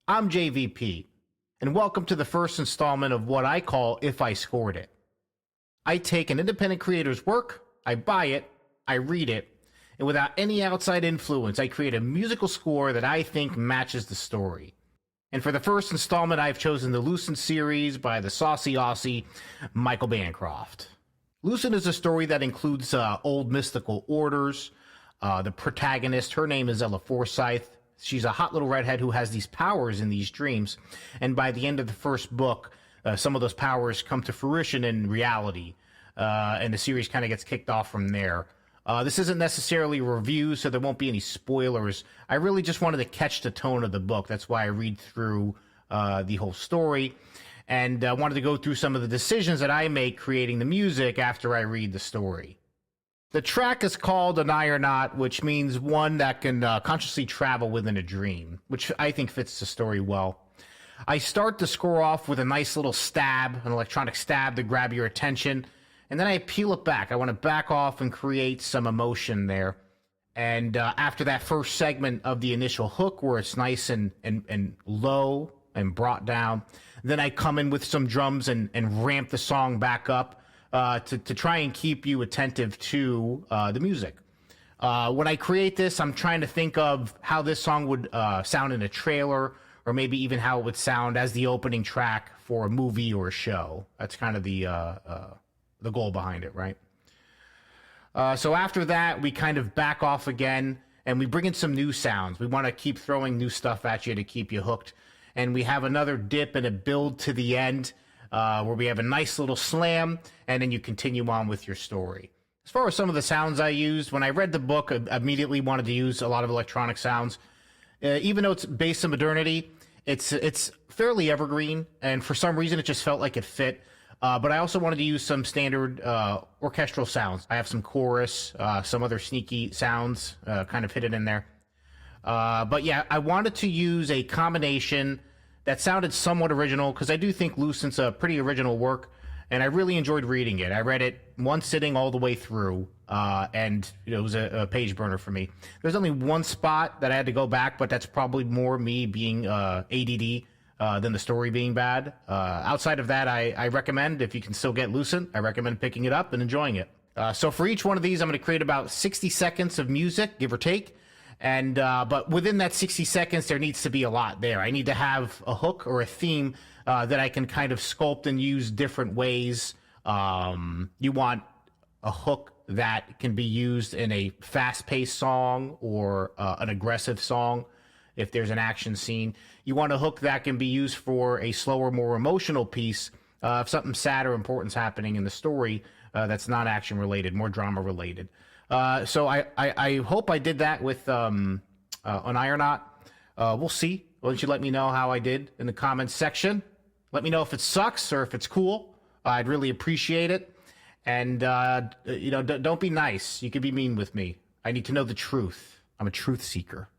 I'm JVP, and welcome to the first installment of what I call If I Scored It. I take an independent creator's work, I buy it, I read it, and without any outside influence, I create a musical score that I think matches the story. And for the first installment, I've chosen the Lucent series by the saucy Aussie, Michael Bancroft. Lucent is a story that includes old mystical orders. The protagonist, her name is Ella Forsyth. She's a hot little redhead who has these powers in these dreams. And by the end of the first book, some of those powers come to fruition in reality. And the series kind of gets kicked off from there. This isn't necessarily a review, so there won't be any spoilers. I really just wanted to catch the tone of the book. That's why I read through the whole story. And I wanted to go through some of the decisions that I make creating the music after I read the story. The track is called Oneironaut, which means one that can consciously travel within a dream, which I think fits the story well. I start the score off with a nice little stab, an electronic stab to grab your attention, and then I peel it back. I want to back off and create some emotion there. And after that first segment of the initial hook, where it's nice and low and brought down, then I come in with some drums and ramp the song back up to try and keep you attentive to the music. When I create this, I'm trying to think of how this song would sound in a trailer, or maybe even how it would sound as the opening track for a movie or a show. That's kind of the goal behind it, right? So after that, we kind of back off again, and we bring in some new sounds. We want to keep throwing new stuff at you to keep you hooked. And we have another dip and a build to the end, where we have a nice little slam, and then you continue on with your story. As far as some of the sounds I used, when I read the book, I immediately wanted to use a lot of electronic sounds. Even though it's based in modernity, it's fairly evergreen, and for some reason it just felt like it fit. But I also wanted to use some standard orchestral sounds. I have some chorus, some other sneaky sounds kind of hidden in there. But yeah, I wanted to use a combination that sounded somewhat original, because I do think Lucent's a pretty original work, and I really enjoyed reading it. I read it one sitting all the way through, and it was a page burner for me. There's only one spot that I had to go back, but that's probably more me being ADD than the story being bad. Outside of that, I recommend, if you can still get Lucent, I recommend picking it up and enjoying it. So for each one of these, I'm going to create about 60 seconds of music, give or take. And but within that 60 seconds, there needs to be a lot there. I need to have a hook or a theme that I can kind of sculpt and use different ways. You want a hook that can be used in a fast-paced song or an aggressive song if there's an action scene. You want a hook that can be used for a slower, more emotional piece if something sad or important's happening in the story that's not action related, more drama related. So I hope I did that with Oneironaut. We'll see. Why don't you let me know how I did in the comments section? Let me know if it sucks or if it's cool. I'd really appreciate it. And, don't be nice. You can be mean with me. I need to know the truth. I'm a truth seeker.